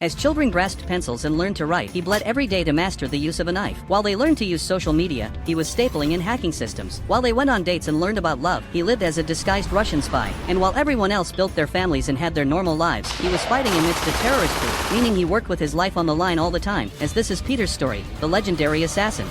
As children grasped pencils and learned to write, he bled every day to master the use of a knife. While they learned to use social media, he was stapling and hacking systems. While they went on dates and learned about love, he lived as a disguised Russian spy. And while everyone else built their families and had their normal lives, he was fighting amidst a terrorist group, meaning he worked with his life on the line all the time, as this is Peter's story, the legendary assassin.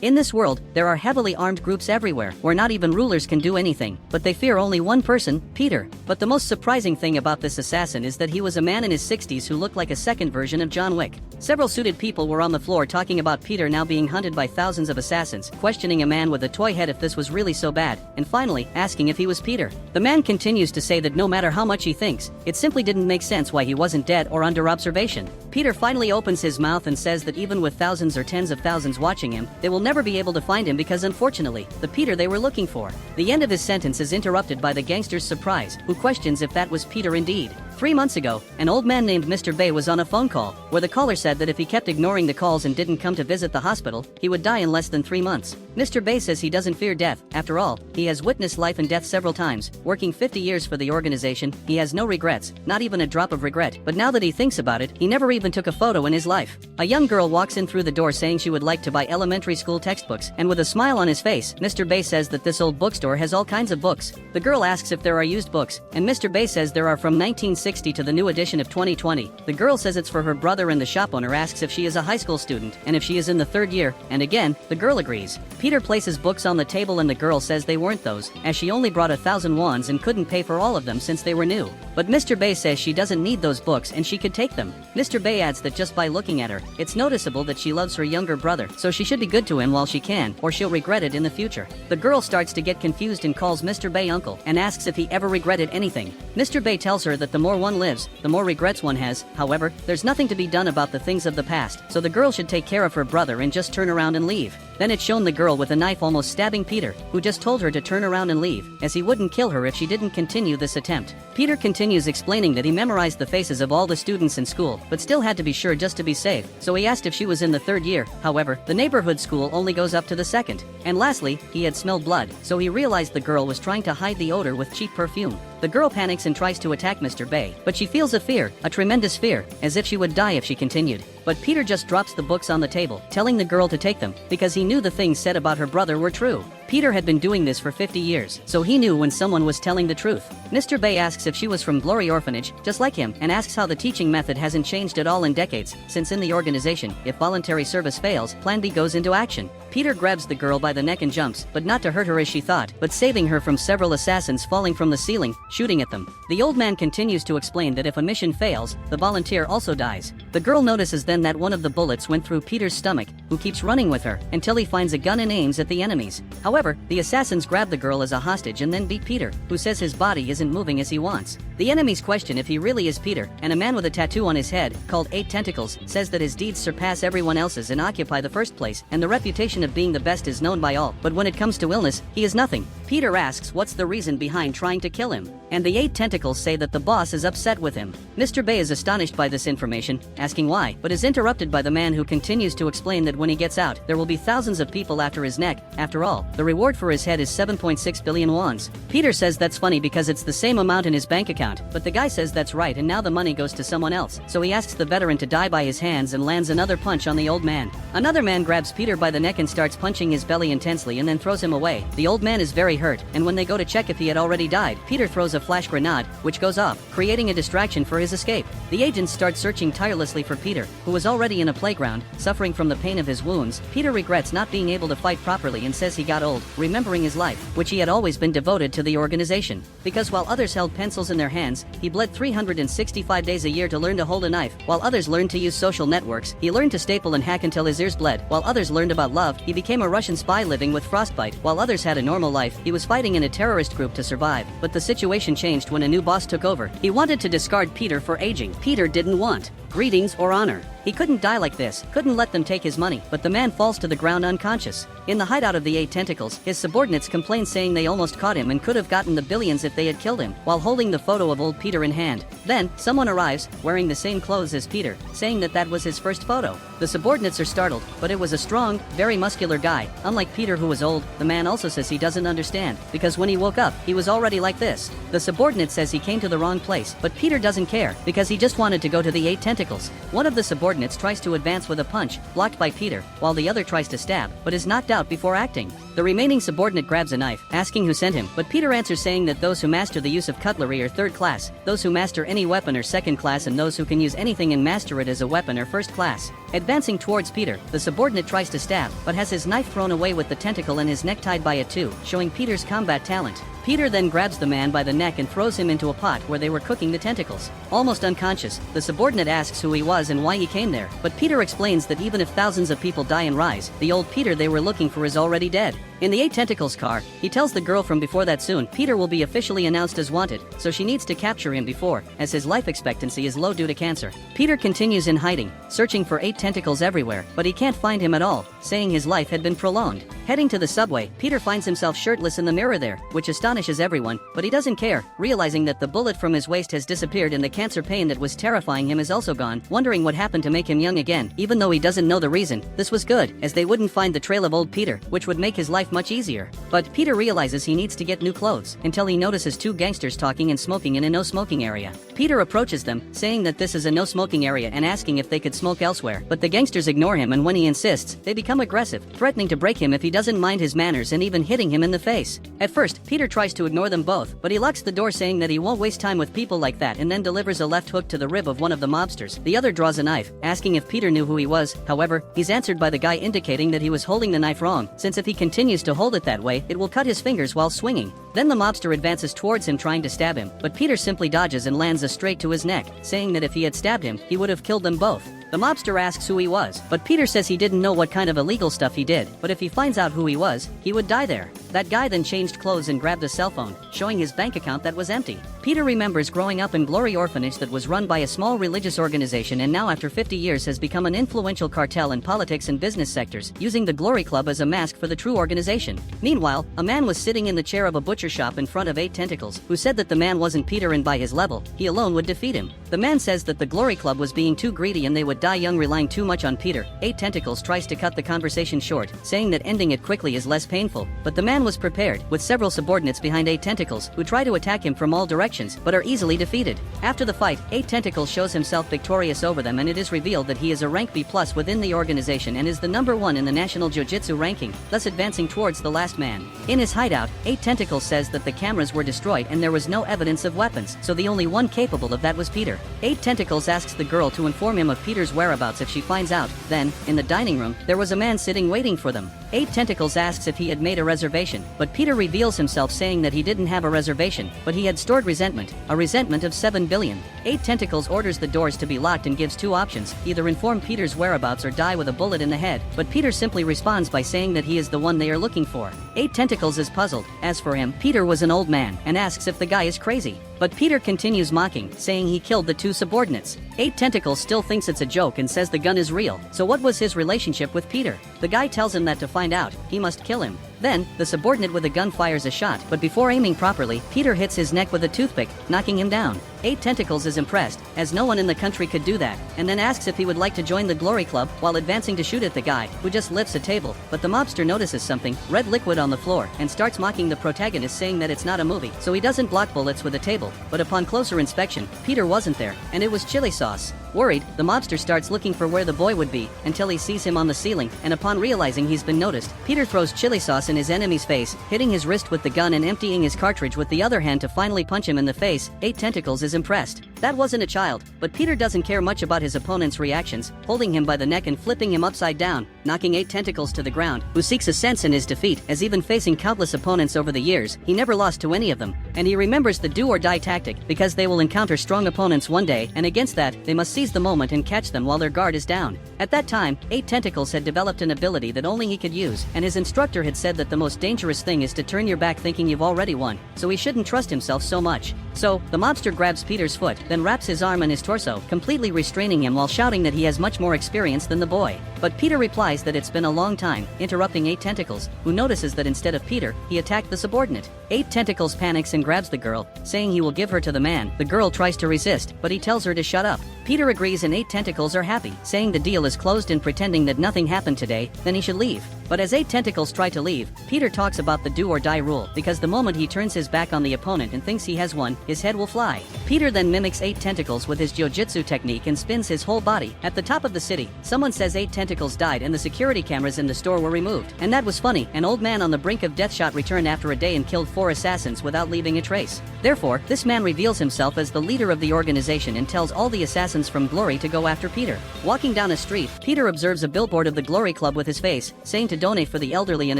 In this world, there are heavily armed groups everywhere, where not even rulers can do anything, but they fear only one person, Peter. But the most surprising thing about this assassin is that he was a man in his 60s who looked like a second version of John Wick. Several suited people were on the floor talking about Peter now being hunted by thousands of assassins, questioning a man with a toy head if this was really so bad, and finally, asking if he was Peter. The man continues to say that no matter how much he thinks, it simply didn't make sense why he wasn't dead or under observation. Peter finally opens his mouth and says that even with thousands or tens of thousands watching him, they will never be able to find him because unfortunately, the Peter they were looking for. The end of his sentence is interrupted by the gangster's surprise, who questions if that was Peter indeed. 3 months ago, an old man named Mr. Bay was on a phone call, where the caller said that if he kept ignoring the calls and didn't come to visit the hospital, he would die in less than 3 months. Mr. Bay says he doesn't fear death. After all, he has witnessed life and death several times. Working 50 years for the organization, he has no regrets, not even a drop of regret. But now that he thinks about it, he never even took a photo in his life. A young girl walks in through the door saying she would like to buy elementary school textbooks, and with a smile on his face, Mr. Bay says that this old bookstore has all kinds of books. The girl asks if there are used books, and Mr. Bay says there are from 1960 to the new edition of 2020. The girl says it's for her brother, and the shop owner asks if she is a high school student, and if she is in the 3rd year, and again, the girl agrees. Peter places books on the table and the girl says they weren't those, as she only brought 1,000 wons and couldn't pay for all of them since they were new. But Mr. Bay says she doesn't need those books and she could take them. Mr. Bay adds that just by looking at her, it's noticeable that she loves her younger brother, so she should be good to him while she can, or she'll regret it in the future. The girl starts to get confused and calls Mr. Bay uncle, and asks if he ever regretted anything. Mr. Bay tells her that the more one lives, the more regrets one has. However, there's nothing to be done about the things of the past, so the girl should take care of her brother and just turn around and leave. Then it's shown the girl with a knife almost stabbing Peter, who just told her to turn around and leave, as he wouldn't kill her if she didn't continue this attempt. Peter continues explaining that he memorized the faces of all the students in school, but still had to be sure just to be safe, so he asked if she was in the 3rd year. However, the neighborhood school only goes up to the 2nd. And lastly, he had smelled blood, so he realized the girl was trying to hide the odor with cheap perfume. The girl panics and tries to attack Mr. Bay, but she feels a fear, a tremendous fear, as if she would die if she continued. But Peter just drops the books on the table, telling the girl to take them, because he knew the things said about her brother were true. Peter had been doing this for 50 years, so he knew when someone was telling the truth. Mr. Bay asks if she was from Glory Orphanage, just like him, and asks how the teaching method hasn't changed at all in decades, since in the organization, if voluntary service fails, Plan B goes into action. Peter grabs the girl by the neck and jumps, but not to hurt her as she thought, but saving her from several assassins falling from the ceiling, shooting at them. The old man continues to explain that if a mission fails, the volunteer also dies. The girl notices then that one of the bullets went through Peter's stomach, who keeps running with her, until he finds a gun and aims at the enemies. However, the assassins grab the girl as a hostage and then beat Peter, who says his body isn't moving as he wants. The enemies question if he really is Peter, and a man with a tattoo on his head, called 8 Tentacles, says that his deeds surpass everyone else's and occupy the first place, and the reputation of being the best is known by all, but when it comes to illness, he is nothing. Peter asks what's the reason behind trying to kill him, and the 8 Tentacles say that the boss is upset with him. Mr. Bay is astonished by this information, asking why, but is interrupted by the man who continues to explain that when he gets out, there will be thousands of people after his neck. After all, the reward for his head is 7.6 billion wons. Peter says that's funny because it's the same amount in his bank account, but the guy says that's right and now the money goes to someone else, so he asks the veteran to die by his hands and lands another punch on the old man. Another man grabs Peter by the neck and starts punching his belly intensely and then throws him away. The old man is very hurt, and when they go to check if he had already died, Peter throws a flash grenade, which goes off, creating a distraction for his escape. The agents start searching tirelessly for Peter, who was already in a playground, suffering from the pain of his wounds. Peter regrets not being able to fight properly and says he got old, remembering his life, which he had always been devoted to the organization. Because while others held pencils in their hands, he bled 365 days a year to learn to hold a knife. While others learned to use social networks, he learned to staple and hack until his ears bled. While others learned about love, he became a Russian spy living with frostbite. While others had a normal life, he was fighting in a terrorist group to survive. But the situation changed when a new boss took over. He wanted to discard Peter for aging. Peter didn't want greetings or honor. He couldn't die like this, couldn't let them take his money, but the man falls to the ground unconscious. In the hideout of the 8 Tentacles, his subordinates complain saying they almost caught him and could have gotten the billions if they had killed him, while holding the photo of old Peter in hand. Then, someone arrives, wearing the same clothes as Peter, saying that that was his first photo. The subordinates are startled, but it was a strong, very muscular guy. Unlike Peter, who was old, the man also says he doesn't understand, because when he woke up, he was already like this. The subordinate says he came to the wrong place, but Peter doesn't care, because he just wanted to go to the 8 Tentacles. One of the subordinates tries to advance with a punch, blocked by Peter, while the other tries to stab, but is knocked out before acting. The remaining subordinate grabs a knife, asking who sent him, but Peter answers saying that those who master the use of cutlery are 3rd class, those who master any weapon are 2nd class, and those who can use anything and master it as a weapon are 1st class. Advancing towards Peter, the subordinate tries to stab, but has his knife thrown away with the tentacle and his neck tied by it too, showing Peter's combat talent. Peter then grabs the man by the neck and throws him into a pot where they were cooking the tentacles. Almost unconscious, the subordinate asks who he was and why he came there, but Peter explains that even if thousands of people die and rise, the old Peter they were looking for is already dead. In the 8 Tentacles car, he tells the girl from before that soon Peter will be officially announced as wanted, so she needs to capture him before, as his life expectancy is low due to cancer. Peter continues in hiding, searching for 8 Tentacles everywhere, but he can't find him at all, saying his life had been prolonged. Heading to the subway, Peter finds himself shirtless in the mirror there, which astonishes everyone, but he doesn't care, realizing that the bullet from his waist has disappeared and the cancer pain that was terrifying him is also gone, wondering what happened to make him young again. Even though he doesn't know the reason, this was good, as they wouldn't find the trail of old Peter, which would make his life much easier. But Peter realizes he needs to get new clothes, until he notices 2 gangsters talking and smoking in a no-smoking area. Peter approaches them, saying that this is a no-smoking area and asking if they could smoke elsewhere, but the gangsters ignore him, and when he insists, they become aggressive, threatening to break him if he doesn't mind his manners and even hitting him in the face. At first, Peter tries to ignore them both, but he locks the door saying that he won't waste time with people like that, and then delivers a left hook to the rib of one of the mobsters. The other draws a knife, asking if Peter knew who he was. However, he's answered by the guy indicating that he was holding the knife wrong, since if he continues to hold it that way, it will cut his fingers while swinging. Then the mobster advances towards him trying to stab him, but Peter simply dodges and lands a straight to his neck, saying that if he had stabbed him, he would have killed them both. The mobster asks who he was, but Peter says he didn't know what kind of illegal stuff he did, but if he finds out who he was, he would die there. That guy then changed clothes and grabbed a cell phone, showing his bank account that was empty. Peter remembers growing up in Glory Orphanage that was run by a small religious organization, and now after 50 years has become an influential cartel in politics and business sectors, using the Glory Club as a mask for the true organization. Meanwhile, a man was sitting in the chair of a butcher shop in front of 8 Tentacles, who said that the man wasn't Peter and by his level, he alone would defeat him. The man says that the Glory Club was being too greedy and they would die young, relying too much on Peter. 8 Tentacles tries to cut the conversation short, saying that ending it quickly is less painful, but the man was prepared, with several subordinates behind 8 Tentacles, who try to attack him from all directions, but are easily defeated. After the fight, 8 Tentacles shows himself victorious over them, and it is revealed that he is a rank B+ within the organization and is the #1 in the national jiu-jitsu ranking, thus advancing towards the last man. In his hideout, 8 Tentacles says that the cameras were destroyed and there was no evidence of weapons, so the only one capable of that was Peter. 8 Tentacles asks the girl to inform him of Peter's whereabouts if she finds out. Then, in the dining room, there was a man sitting waiting for them. 8 Tentacles asks if he had made a reservation, but Peter reveals himself saying that he didn't have a reservation, but he had stored resentment, a resentment of 7 billion. 8 Tentacles orders the doors to be locked and gives 2 options, either inform Peter's whereabouts or die with a bullet in the head, but Peter simply responds by saying that he is the one they are looking for. 8 Tentacles is puzzled. As for him, Peter was an old man, and asks if the guy is crazy. But Peter continues mocking, saying he killed the 2 subordinates. 8 Tentacles still thinks it's a joke and says the gun is real, so what was his relationship with Peter? The guy tells him that to find out, he must kill him. Then, the subordinate with a gun fires a shot, but before aiming properly, Peter hits his neck with a toothpick, knocking him down. 8 Tentacles is impressed, as no one in the country could do that, and then asks if he would like to join the Glory Club, while advancing to shoot at the guy, who just lifts a table. But the mobster notices something, red liquid on the floor, and starts mocking the protagonist, saying that it's not a movie, so he doesn't block bullets with a table. But upon closer inspection, Peter wasn't there, and it was chili sauce. Worried, the mobster starts looking for where the boy would be, until he sees him on the ceiling, and upon realizing he's been noticed, Peter throws chili sauce in his enemy's face, hitting his wrist with the gun and emptying his cartridge with the other hand to finally punch him in the face. 8 Tentacles is impressed. That wasn't a child, but Peter doesn't care much about his opponent's reactions, holding him by the neck and flipping him upside down, knocking 8 Tentacles to the ground, who seeks a sense in his defeat, as even facing countless opponents over the years, he never lost to any of them. And he remembers the do-or-die tactic, because they will encounter strong opponents one day, and against that, they must seize the moment and catch them while their guard is down. At that time, 8 Tentacles had developed an ability that only he could use, and his instructor had said that the most dangerous thing is to turn your back thinking you've already won, so he shouldn't trust himself so much. So, the mobster grabs Peter's foot, then wraps his arm and his torso, completely restraining him while shouting that he has much more experience than the boy. But Peter replies that it's been a long time, interrupting 8 Tentacles, who notices that instead of Peter, he attacked the subordinate. 8 Tentacles panics and grabs the girl, saying he will give her to the man. The girl tries to resist, but he tells her to shut up. Peter agrees and 8 Tentacles are happy, saying the deal is closed and pretending that nothing happened today, then he should leave. But as 8 Tentacles try to leave, Peter talks about the do or die rule, because the moment he turns his back on the opponent and thinks he has won, his head will fly. Peter then mimics 8 Tentacles with his jiu-jitsu technique and spins his whole body. At the top of the city, someone says 8 Tentacles died and the security cameras in the store were removed. And that was funny. An old man on the brink of death shot returned after a day and killed 4 assassins without leaving a trace. Therefore, this man reveals himself as the leader of the organization and tells all the assassins from Glory to go after Peter. Walking down a street, Peter observes a billboard of the Glory Club with his face, saying to donate for the elderly and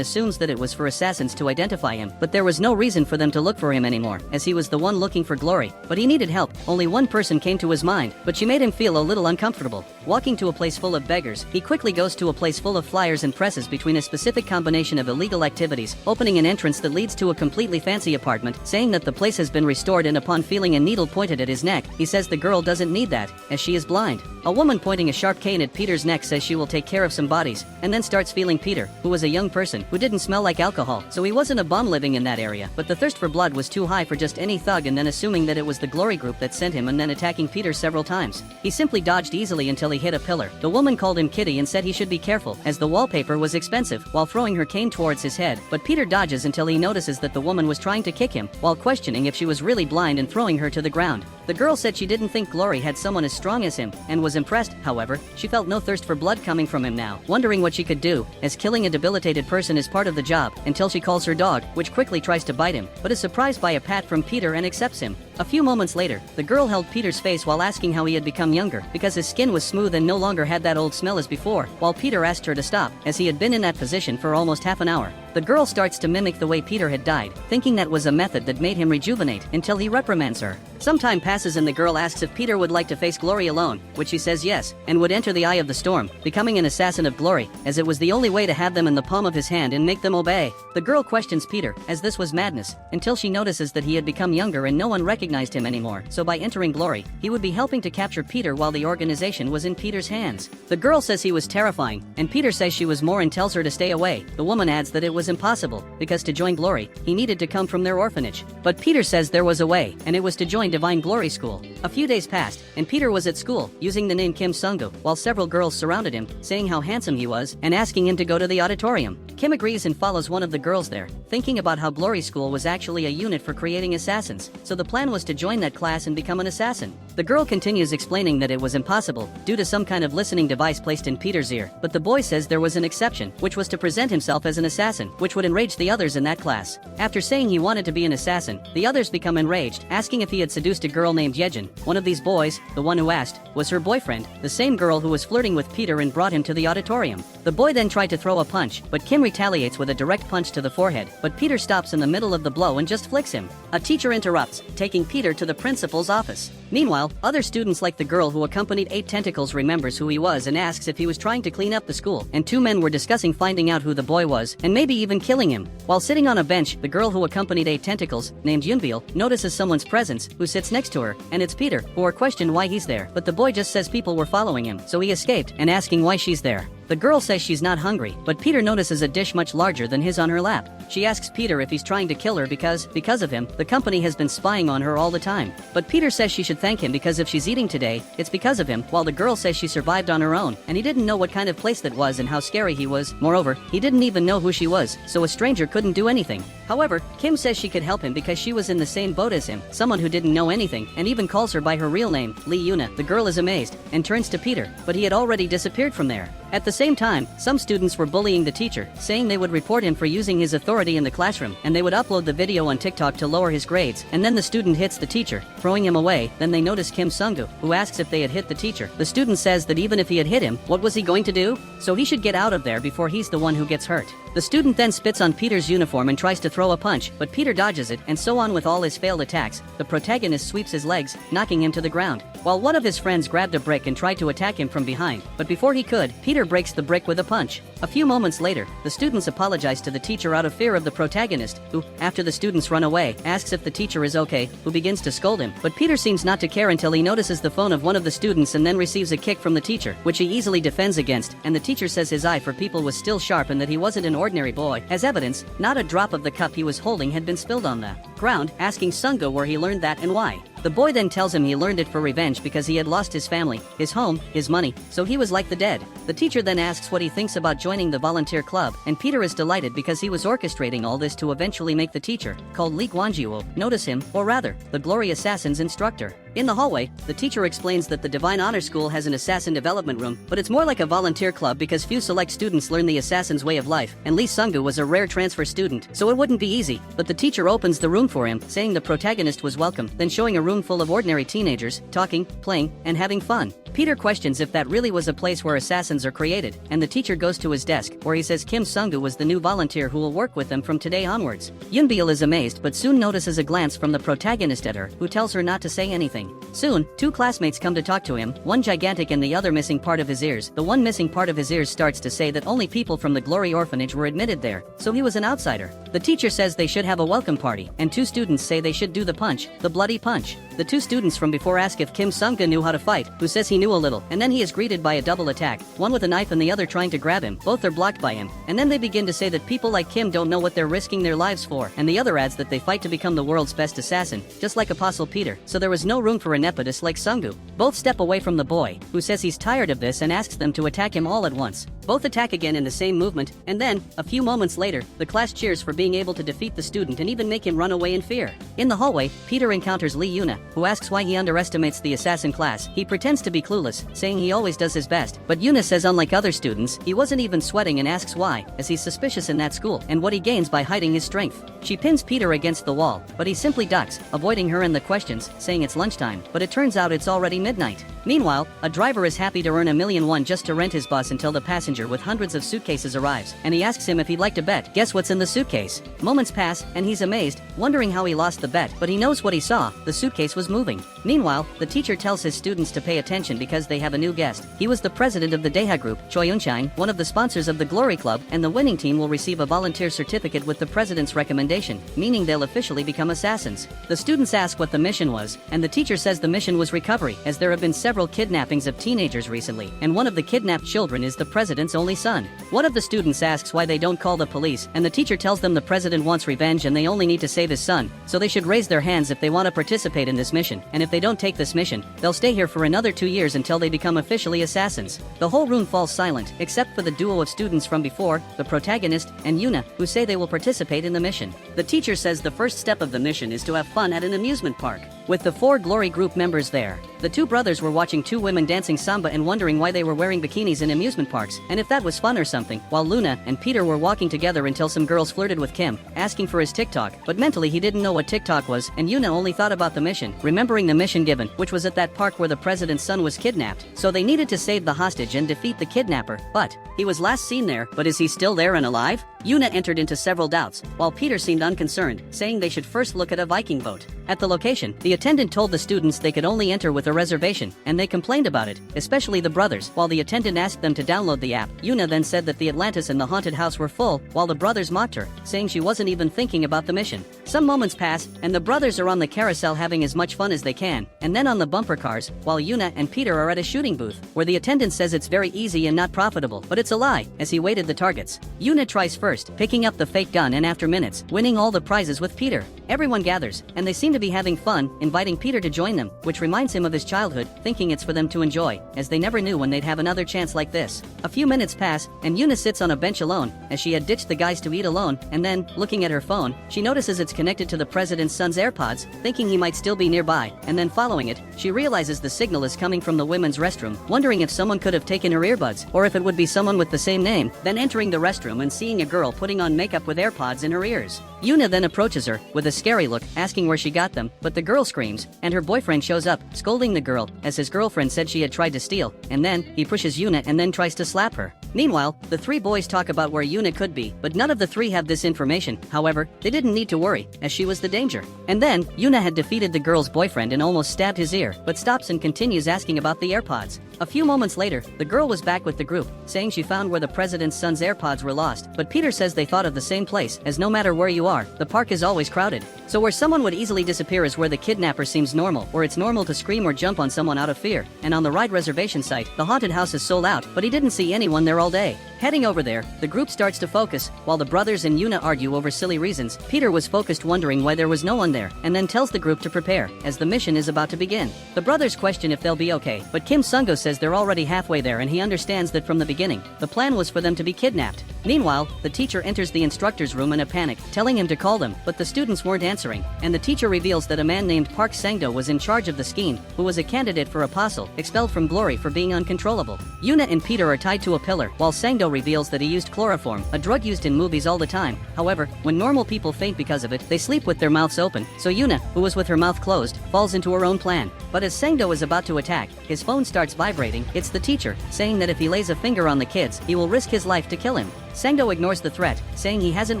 assumes that it was for assassins to identify him. But there was no reason for them to look for him anymore, as he was the one looking for glory. But he needed help. Only one person came to his mind, but she made him feel a little uncomfortable. Walking to a place full of beggars, he quickly goes to a place full of flyers and presses between a specific combination of illegal activities, opening an entrance that leads to a completely fancy apartment, saying that the place has been restored, and upon feeling a needle pointed at his neck, he says the girl doesn't need that, as she is blind. A woman pointing a sharp cane at Peter's neck says she will take care of some bodies, and then starts feeling Peter, who was a young person who didn't smell like alcohol, so he wasn't a bum living in that area, but the thirst for blood was too high for just any thug, and then assuming that it was the Glory group that sent him and then attacking Peter several times. He simply dodged easily until he hit a pillar. The woman called him Kitty and said he should be careful, as the wallpaper was expensive, while throwing her cane towards his head, but Peter dodges until he notices that the woman was trying to kick him, while questioning if she was really blind and throwing her to the ground. The girl said she didn't think Glory had someone as strong as him, and was impressed. However, she felt no thirst for blood coming from him now, wondering what she could do, as killing a debilitated person is part of the job, until she calls her dog, which quickly tries to bite him, but is surprised by a pat from Peter and accepts him. A few moments later, the girl held Peter's face while asking how he had become younger, because his skin was smooth and no longer had that old smell as before, while Peter asked her to stop, as he had been in that position for almost half an hour. The girl starts to mimic the way Peter had died, thinking that was a method that made him rejuvenate, until he reprimands her. Some time passes and the girl asks if Peter would like to face Glory alone, which he says yes, and would enter the eye of the storm, becoming an assassin of Glory, as it was the only way to have them in the palm of his hand and make them obey. The girl questions Peter, as this was madness, until she notices that he had become younger and no one recognized him anymore, so by entering Glory, he would be helping to capture Peter while the organization was in Peter's hands. The girl says he was terrifying, and Peter says she was more and tells her to stay away. The woman adds that it was impossible, because to join Glory, he needed to come from their orphanage. But Peter says there was a way, and it was to join Divine Glory School. A few days passed, and Peter was at school, using the name Kim Sung-gu, while several girls surrounded him, saying how handsome he was, and asking him to go to the auditorium. Kim agrees and follows one of the girls there, thinking about how Glory School was actually a unit for creating assassins, so the plan was to join that class and become an assassin. The girl continues explaining that it was impossible, due to some kind of listening device placed in Peter's ear, but the boy says there was an exception, which was to present himself as an assassin, which would enrage the others in that class. After saying he wanted to be an assassin, the others become enraged, asking if he had seduced a girl named Yejin. One of these boys, the one who asked, was her boyfriend, the same girl who was flirting with Peter and brought him to the auditorium. The boy then tried to throw a punch, but Kim retaliates with a direct punch to the forehead, but Peter stops in the middle of the blow and just flicks him. A teacher interrupts, taking Peter to the principal's office. Meanwhile, other students like the girl who accompanied 8 Tentacles remembers who he was and asks if he was trying to clean up the school, and 2 men were discussing finding out who the boy was, and maybe even killing him. While sitting on a bench, the girl who accompanied 8 Tentacles, named Yunbil, notices someone's presence, who sits next to her, and it's Peter, who are questioned why he's there, but the boy just says people were following him, so he escaped, and asking why she's there. The girl says she's not hungry, but Peter notices a dish much larger than his on her lap. She asks Peter if he's trying to kill her because of him, the company has been spying on her all the time. But Peter says she should thank him because if she's eating today, it's because of him, while the girl says she survived on her own, and he didn't know what kind of place that was and how scary he was. Moreover, he didn't even know who she was, so a stranger couldn't do anything. However, Kim says she could help him because she was in the same boat as him, someone who didn't know anything, and even calls her by her real name, Lee Yuna. The girl is amazed, and turns to Peter, but he had already disappeared from there. At the same time, some students were bullying the teacher, saying they would report him for using his authority in the classroom, and they would upload the video on TikTok to lower his grades, and then the student hits the teacher, throwing him away. Then they notice Kim Sung-gu, who asks if they had hit the teacher. The student says that even if he had hit him, what was he going to do? So he should get out of there before he's the one who gets hurt. The student then spits on Peter's uniform and tries to throw a punch, but Peter dodges it, and so on with all his failed attacks. The protagonist sweeps his legs, knocking him to the ground, while one of his friends grabbed a brick and tried to attack him from behind, but before he could, Peter breaks the brick with a punch. A few moments later, the students apologize to the teacher out of fear of the protagonist, who, after the students run away, asks if the teacher is okay, who begins to scold him, but Peter seems not to care until he notices the phone of one of the students and then receives a kick from the teacher, which he easily defends against, and the teacher says his eye for people was still sharp and that he wasn't an ordinary boy. As evidence, not a drop of the cup he was holding had been spilled on the ground, asking Sungo where he learned that and why. The boy then tells him he learned it for revenge because he had lost his family, his home, his money, so he was like the dead. The teacher then asks what he thinks about joining the volunteer club, and Peter is delighted because he was orchestrating all this to eventually make the teacher, called Lee Guanjiwo, notice him, or rather, the Glory Assassin's instructor. In the hallway, the teacher explains that the Divine Honor School has an assassin development room, but it's more like a volunteer club because few select students learn the assassin's way of life, and Lee Sungu was a rare transfer student, so it wouldn't be easy, but the teacher opens the room for him, saying the protagonist was welcome, then showing a room full of ordinary teenagers, talking, playing, and having fun. Peter questions if that really was a place where assassins are created, and the teacher goes to his desk, where he says Kim Sungu was the new volunteer who will work with them from today onwards. Yunbil is amazed but soon notices a glance from the protagonist at her, who tells her not to say anything. Soon, two classmates come to talk to him, one gigantic and the other missing part of his ears. The one missing part of his ears starts to say that only people from the Glory Orphanage were admitted there, so he was an outsider. The teacher says they should have a welcome party, and two students say they should do the punch, the bloody punch. The two students from before ask if Kim Sunga knew how to fight, who says he knew a little, and then he is greeted by a double attack, one with a knife and the other trying to grab him. Both are blocked by him, and then they begin to say that people like Kim don't know what they're risking their lives for, and the other adds that they fight to become the world's best assassin, just like Apostle Peter, so there was no room for a nepotus like Sungu. Both step away from the boy, who says he's tired of this and asks them to attack him all at once. Both attack again in the same movement, and then, a few moments later, the class cheers for being able to defeat the student and even make him run away in fear. In the hallway, Peter encounters Lee Yuna, who asks why he underestimates the assassin class. He pretends to be clueless, saying he always does his best, but Yuna says unlike other students, he wasn't even sweating and asks why, as he's suspicious in that school, and what he gains by hiding his strength. She pins Peter against the wall, but he simply ducks, avoiding her and the questions, saying it's lunchtime, but it turns out it's already midnight. Meanwhile, a driver is happy to earn $1,000,000 just to rent his bus until the passenger with hundreds of suitcases arrives, and he asks him if he'd like to bet. Guess what's in the suitcase? Moments pass, and he's amazed, wondering how he lost the bet, but he knows what he saw, the suitcase was moving. Meanwhile, the teacher tells his students to pay attention because they have a new guest. He was the president of the Deha Group, Choi Eunshine, one of the sponsors of the Glory Club, and the winning team will receive a volunteer certificate with the president's recommendation, meaning they'll officially become assassins. The students ask what the mission was, and the teacher says the mission was recovery, as there have been several kidnappings of teenagers recently, and one of the kidnapped children is the president's only son. One of the students asks why they don't call the police, and the teacher tells them the president wants revenge and they only need to save his son, so they should raise their hands if they want to participate in this mission, and if they don't take this mission, they'll stay here for another 2 years until they become officially assassins. The whole room falls silent, except for the duo of students from before, the protagonist, and Yuna, who say they will participate in the mission. The teacher says the first step of the mission is to have fun at an amusement park, with the 4 Glory Group members there. The two brothers were watching 2 women dancing samba and wondering why they were wearing bikinis in amusement parks, and if that was fun or something, while Luna and Peter were walking together until some girls flirted with Kim, asking for his TikTok, but mentally he didn't know what TikTok was, and Yuna only thought about the mission, remembering the mission given, which was at that park where the president's son was kidnapped, so they needed to save the hostage and defeat the kidnapper, but he was last seen there, but is he still there and alive? Yuna entered into several doubts, while Peter seemed unconcerned, saying they should first look at a Viking boat. At the location, the attendant told the students they could only enter with a reservation, and they complained about it, especially the brothers. While the attendant asked them to download the app, Yuna then said that the Atlantis and the haunted house were full, while the brothers mocked her, saying she wasn't even thinking about the mission. Some moments pass, and the brothers are on the carousel having as much fun as they can, and then on the bumper cars, while Yuna and Peter are at a shooting booth, where the attendant says it's very easy and not profitable, but it's a lie, as he weighted the targets. Yuna tries first, picking up the fake gun and after minutes, winning all the prizes with Peter. Everyone gathers, and they seem to be having fun, inviting Peter to join them, which reminds him of his childhood, thinking it's for them to enjoy, as they never knew when they'd have another chance like this. A few minutes pass, and Yuna sits on a bench alone, as she had ditched the guys to eat alone, and then, looking at her phone, she notices it's connected to the president's son's AirPods, thinking he might still be nearby, and then following it, she realizes the signal is coming from the women's restroom, wondering if someone could have taken her earbuds, or if it would be someone with the same name, then entering the restroom and seeing a girl putting on makeup with AirPods in her ears. Yuna then approaches her, with a scary look, asking where she got them, but the girl screams, and her boyfriend shows up, scolding the girl, as his girlfriend said she had tried to steal, and then, he pushes Yuna and then tries to slap her. Meanwhile, the three boys talk about where Yuna could be, but none of the three have this information. However, they didn't need to worry, as she was the danger. And then, Yuna had defeated the girl's boyfriend and almost stabbed his ear, but stops and continues asking about the AirPods. A few moments later, the girl was back with the group, saying she found where the president's son's AirPods were lost, but Peter says they thought of the same place, as no matter where you are, the park is always crowded. So where someone would easily disappear is where the kidnapper seems normal, or it's normal to scream or jump on someone out of fear. And on the ride reservation site, the haunted house is sold out, but he didn't see anyone there all day. Heading over there, the group starts to focus, while the brothers and Yuna argue over silly reasons. Peter was focused wondering why there was no one there, and then tells the group to prepare, as the mission is about to begin. The brothers question if they'll be okay, but Kim Sung-go says they're already halfway there and he understands that from the beginning, the plan was for them to be kidnapped. Meanwhile, the teacher enters the instructor's room in a panic, telling him to call them, but the students weren't answering, and the teacher reveals that a man named Park Sang-do was in charge of the scheme, who was a candidate for apostle, expelled from glory for being uncontrollable. Yuna and Peter are tied to a pillar, while Sang-do reveals that he used chloroform, a drug used in movies all the time. However, when normal people faint because of it, they sleep with their mouths open, so Yuna, who was with her mouth closed, falls into her own plan. But as Sang-do is about to attack, his phone starts vibrating. It's the teacher, saying that if he lays a finger on the kids, he will risk his life to kill him. Sang-do ignores the threat, saying he hasn't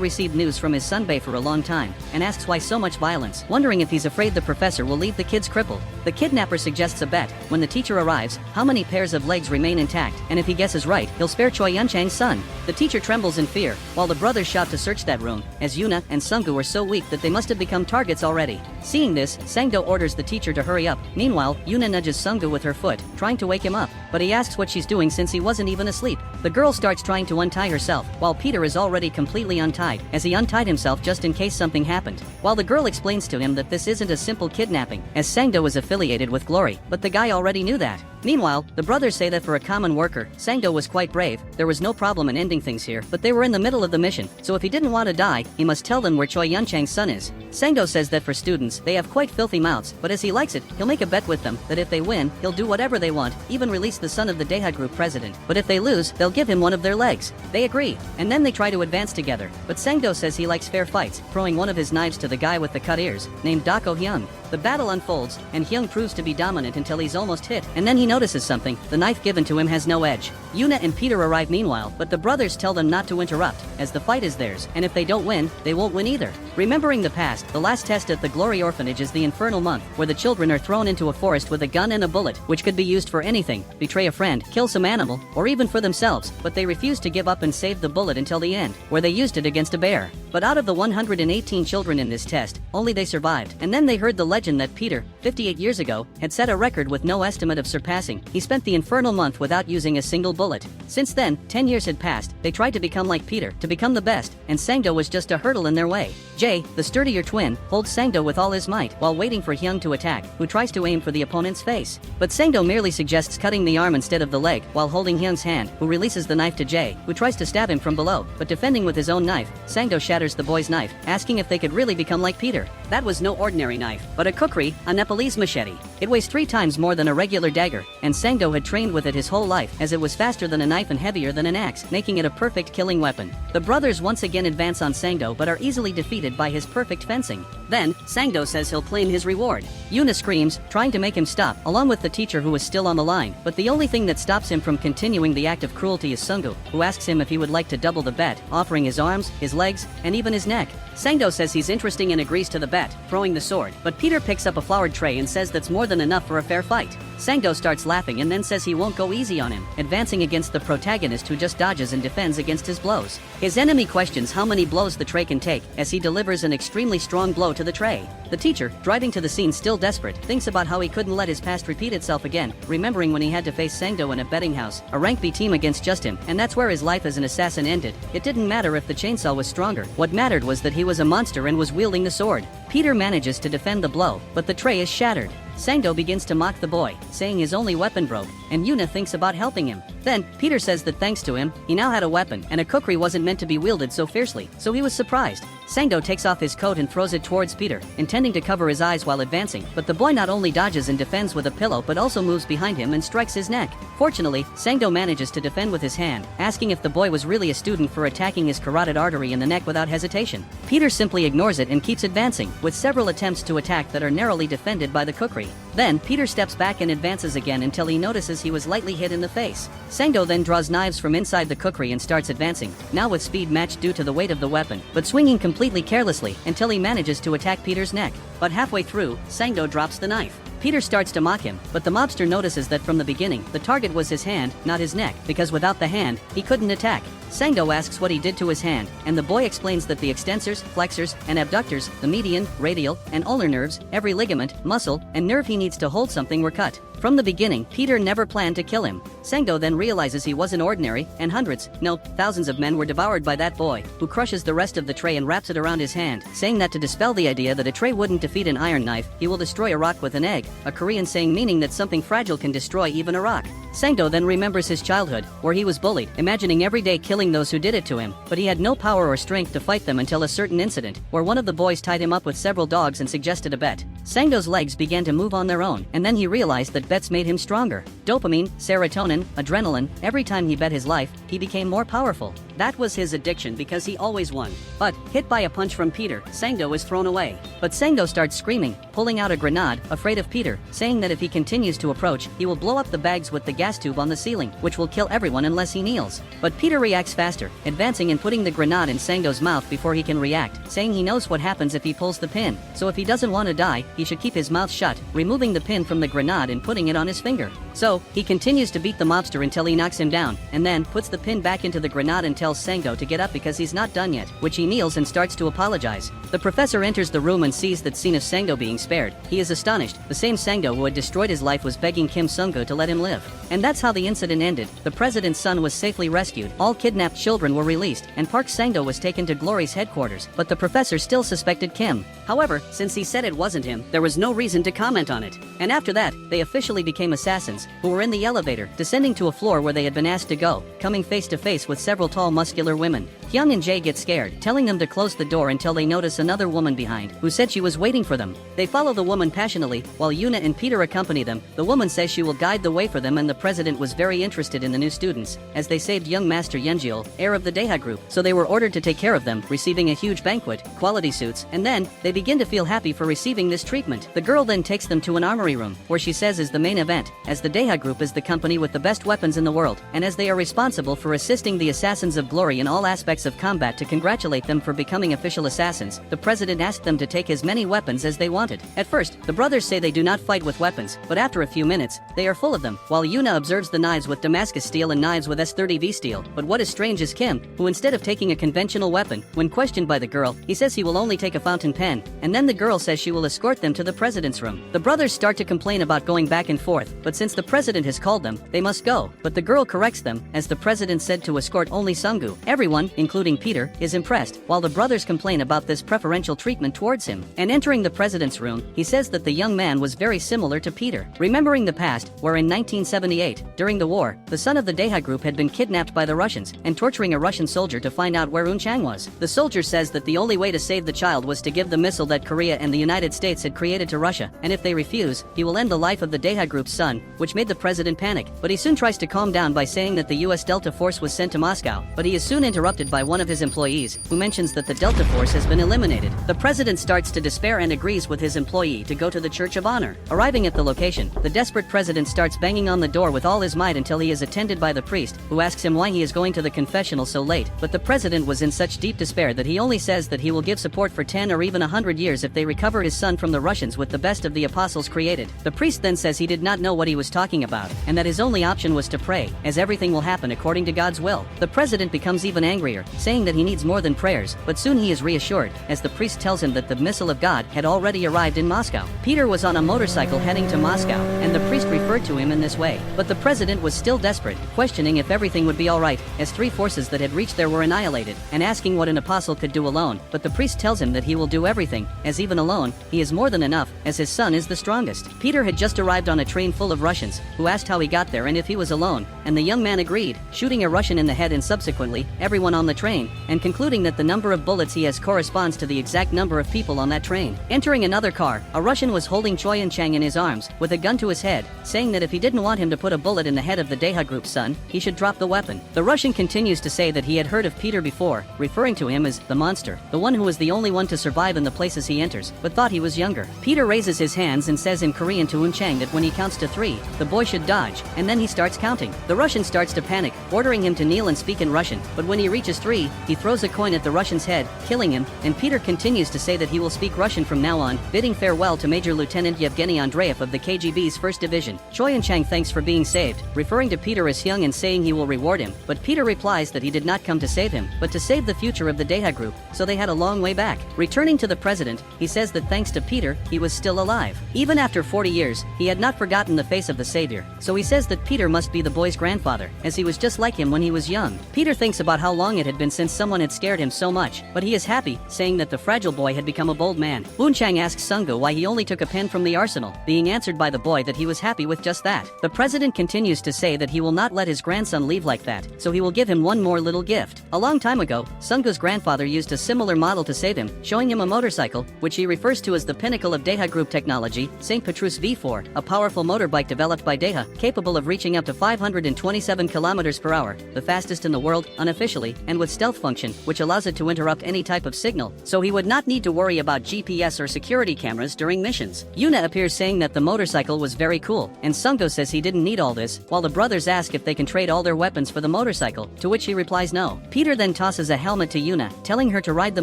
received news from his son Bae for a long time, and asks why so much violence, wondering if he's afraid the professor will leave the kids crippled. The kidnapper suggests a bet. When the teacher arrives, how many pairs of legs remain intact, and if he guesses right, he'll spare Choi Yun-chang's son. The teacher trembles in fear, while the brothers shout to search that room, as Yuna and Sung-gu are so weak that they must have become targets already. Seeing this, Sang-do orders the teacher to hurry up. Meanwhile, Yuna nudges Sung-gu with her foot, trying to wake him up, but he asks what she's doing since he wasn't even asleep. The girl starts trying to untie herself, while Peter is already completely untied, as he untied himself just in case something happened. While the girl explains to him that this isn't a simple kidnapping, as Sang-do is affiliated with Glory, but the guy already knew that. Meanwhile, the brothers say that for a common worker, Sang-do was quite brave. There was no problem in ending things here, but they were in the middle of the mission, so if he didn't want to die, he must tell them where Choi Yun-chang's son is. Sang-do says that for students, they have quite filthy mouths, but as he likes it, he'll make a bet with them, that if they win, he'll do whatever they want, even release the son of the Daeha group president, but if they lose, they'll give him one of their legs. They agree, and then they try to advance together, but Sang-do says he likes fair fights, throwing one of his knives to the guy with the cut ears, named Dako Hyung. The battle unfolds, and Hyung proves to be dominant until he's almost hit, and then he notices something. The knife given to him has no edge. Yuna and Peter arrive meanwhile, but the brothers tell them not to interrupt, as the fight is theirs, and if they don't win, they won't win either. Remembering the past, the last test at the Glory Orphanage is the Infernal Month, where the children are thrown into a forest with a gun and a bullet, which could be used for anything: betray a friend, kill some animal, or even for themselves, but they refuse to give up and save the bullet until the end, where they used it against a bear. But out of the 118 children in this test, only they survived, and then they heard the legend that Peter, 58 years ago, had set a record with no estimate of surpassing. He spent the Infernal Month without using a single bullet. Since then, 10 years had passed. They tried to become like Peter, to become the best, and Sang-do was just a hurdle in their way. Jae, the sturdier twin, holds Sang-do with all his might, while waiting for Hyung to attack, who tries to aim for the opponent's face. But Sang-do merely suggests cutting the arm instead of the leg, while holding Hyung's hand, who releases the knife to Jae, who tries to stab him from below, but defending with his own knife, Sang-do shatters the boy's knife, asking if they could really become like Peter. That was no ordinary knife, but a kukri, a Nepalese machete. It weighs 3 times more than a regular dagger, and Sang-do had trained with it his whole life, as it was faster than a knife and heavier than an axe, making it a perfect killing weapon. The brothers once again advance on Sang-do but are easily defeated by his perfect fencing. Then, Sang-do says he'll claim his reward. Yuna screams, trying to make him stop, along with the teacher who is still on the line, but the only thing that stops him from continuing the act of cruelty is Sung-gu, who asks him if he would like to double the bet, offering his arms, his legs, and even his neck. Sang-do says he's interested and agrees to the bet, throwing the sword, but Peter picks up a flowered tray and says that's more than enough for a fair fight. Sang-do starts laughing and then says he won't go easy on him, advancing against the protagonist who just dodges and defends against his blows. His enemy questions how many blows the tray can take, as he delivers an extremely strong blow to the tray. The teacher, driving to the scene still desperate, thinks about how he couldn't let his past repeat itself again, remembering when he had to face Sang-do in a betting house, a rank B team against just him, and that's where his life as an assassin ended. It didn't matter if the chainsaw was stronger, what mattered was that he was a monster and was wielding the sword. Peter manages to defend the blow, but the tray is shattered. Sang-do begins to mock the boy, saying his only weapon broke, and Yuna thinks about helping him. Then, Peter says that thanks to him, he now had a weapon, and a kukri wasn't meant to be wielded so fiercely, so he was surprised. Sang-do takes off his coat and throws it towards Peter, intending to cover his eyes while advancing, but the boy not only dodges and defends with a pillow but also moves behind him and strikes his neck. Fortunately, Sang-do manages to defend with his hand, asking if the boy was really a student for attacking his carotid artery in the neck without hesitation. Peter simply ignores it and keeps advancing, with several attempts to attack that are narrowly defended by the kukri. Then, Peter steps back and advances again until he notices he was lightly hit in the face. Sangdo then draws knives from inside the cookery and starts advancing, now with speed matched due to the weight of the weapon, but swinging completely carelessly until he manages to attack Peter's neck. But halfway through, Sangdo drops the knife. Peter starts to mock him, but the mobster notices that from the beginning, the target was his hand, not his neck, because without the hand, he couldn't attack. Sangdo asks what he did to his hand, and the boy explains that the extensors, flexors, and abductors, the median, radial, and ulnar nerves, every ligament, muscle, and nerve he needs to hold something were cut. From the beginning, Peter never planned to kill him. Sangdo then realizes he wasn't ordinary, and hundreds, no, thousands of men were devoured by that boy, who crushes the rest of the tray and wraps it around his hand, saying that to dispel the idea that a tray wouldn't defeat an iron knife, he will destroy a rock with an egg, a Korean saying meaning that something fragile can destroy even a rock. Sangdo then remembers his childhood, where he was bullied, imagining every day killing those who did it to him, but he had no power or strength to fight them until a certain incident, where one of the boys tied him up with several dogs and suggested a bet. Sangdo's legs began to move on their own, and then he realized that bets made him stronger. Dopamine, serotonin, adrenaline, every time he bet his life, he became more powerful. That was his addiction because he always won. But, hit by a punch from Peter, Sangdo is thrown away. But Sangdo starts screaming, pulling out a grenade, afraid of Peter, saying that if he continues to approach, he will blow up the bags with the gas tube on the ceiling, which will kill everyone unless he kneels. But Peter reacts faster, advancing and putting the grenade in Sangdo's mouth before he can react, saying he knows what happens if he pulls the pin. So if he doesn't want to die, he should keep his mouth shut, removing the pin from the grenade and putting it on his finger. So, he continues to beat the mobster until he knocks him down, and then puts the pin back into the grenade and tells Sangdo to get up because he's not done yet, which he kneels and starts to apologize. The professor enters the room and sees that scene of Sangdo being spared. He is astonished. The same Sangdo who had destroyed his life was begging Kim Sung-gu to let him live. And that's how the incident ended. The president's son was safely rescued, all kidnapped children were released, and Park Sangdo was taken to Glory's headquarters, but the professor still suspected Kim. However, since he said it wasn't him, there was no reason to comment on it. And after that, they officially became assassins, who were in the elevator, descending to a floor where they had been asked to go, coming face to face with several tall muscular women. Hyung and Jae get scared, telling them to close the door until they notice another woman behind, who said she was waiting for them. They follow the woman passionately, while Yuna and Peter accompany them. The woman says she will guide the way for them, and the president was very interested in the new students, as they saved young Master Yenjil, heir of the Deha group, so they were ordered to take care of them, receiving a huge banquet, quality suits, and then, they begin to feel happy for receiving this treatment. The girl then takes them to an armory room, where she says is the main event, as the Deha group is the company with the best weapons in the world, and as they are responsible for assisting the assassins of Glory in all aspects of combat. To congratulate them for becoming official assassins, the president asked them to take as many weapons as they wanted. At first, the brothers say they do not fight with weapons, but after a few minutes, they are full of them, while Yuna observes the knives with Damascus steel and knives with S30V steel. But what is strange is Kim, who instead of taking a conventional weapon, when questioned by the girl, he says he will only take a fountain pen, and then the girl says she will escort them to the president's room. The brothers start to complain about going back and forth, but since the president has called them, they must go. But the girl corrects them, as the president said to escort only Sung-gu. Everyone, including Peter, is impressed, while the brothers complain about this preferential treatment towards him. And entering the president's room, he says that the young man was very similar to Peter. Remembering the past, where in 1978, during the war, the son of the Deha group had been kidnapped by the Russians, and torturing a Russian soldier to find out where Un-chang was. The soldier says that the only way to save the child was to give the missile that Korea and the United States had created to Russia, and if they refuse, he will end the life of the Deha group's son, which made the president panic. But he soon tries to calm down by saying that the US Delta Force was sent to Moscow, but he is soon interrupted by one of his employees, who mentions that the Delta Force has been eliminated. The president starts to despair and agrees with his employee to go to the Church of Honor. Arriving at the location, the desperate president starts banging on the door with all his might until he is attended by the priest, who asks him why he is going to the confessional so late. But the president was in such deep despair that he only says that he will give support for 10 or even 100 years if they recover his son from the Russians with the best of the apostles created. The priest then says he did not know what he was talking about, and that his only option was to pray, as everything will happen according to God's will. The president becomes even angrier, saying that he needs more than prayers, but soon he is reassured, as the priest tells him that the missile of God had already arrived in Moscow. Peter was on a motorcycle heading to Moscow, and the priest referred to him in this way. But the president was still desperate, questioning if everything would be alright, as 3 forces that had reached there were annihilated, and asking what an apostle could do alone. But the priest tells him that he will do everything, as even alone, he is more than enough, as his son is the strongest. Peter had just arrived on a train full of Russians, who asked how he got there and if he was alone, and the young man agreed, shooting a Russian in the head and subsequently subsequently, everyone on the train, and concluding that the number of bullets he has corresponds to the exact number of people on that train. Entering another car, a Russian was holding Choi In-chang in his arms, with a gun to his head, saying that if he didn't want him to put a bullet in the head of the Deha group's son, he should drop the weapon. The Russian continues to say that he had heard of Peter before, referring to him as the monster, the one who was the only one to survive in the places he enters, but thought he was younger. Peter raises his hands and says in Korean to In-chang that when he counts to 3, the boy should dodge, and then he starts counting. The Russian starts to panic, ordering him to kneel and speak in Russian, but when he reaches 3, he throws a coin at the Russian's head, killing him, and Peter continues to say that he will speak Russian from now on, bidding farewell to Major Lieutenant Yevgeny Andreev of the KGB's 1st Division. Choi In-chang thanks for being saved, referring to Peter as Hyung and saying he will reward him, but Peter replies that he did not come to save him, but to save the future of the Deha group, so they had a long way back. Returning to the president, he says that thanks to Peter, he was still alive. Even after 40 years, he had not forgotten the face of the savior, so he says that Peter must be the boy's grandfather, as he was just like him when he was young. Peter thinks about how long it had been since someone had scared him so much, but he is happy, saying that the fragile boy had become a bold man. Woon-chang asks Sung-go why he only took a pen from the arsenal, being answered by the boy that he was happy with just that. The president continues to say that he will not let his grandson leave like that, so he will give him one more little gift. A long time ago, Sung-go's grandfather used a similar model to save him, showing him a motorcycle, which he refers to as the pinnacle of Deha Group technology, St. Petrus V4, a powerful motorbike developed by Deha, capable of reaching up to 527 kilometers per hour, the fastest in the world, unofficially, and with stealth function, which allows it to interrupt any type of signal, so he would not need to worry about GPS or security cameras during missions. Yuna appears saying that the motorcycle was very cool, and Sung-go says he didn't need all this, while the brothers ask if they can trade all their weapons for the motorcycle, to which he replies no. Peter then tosses a helmet to Yuna, telling her to ride the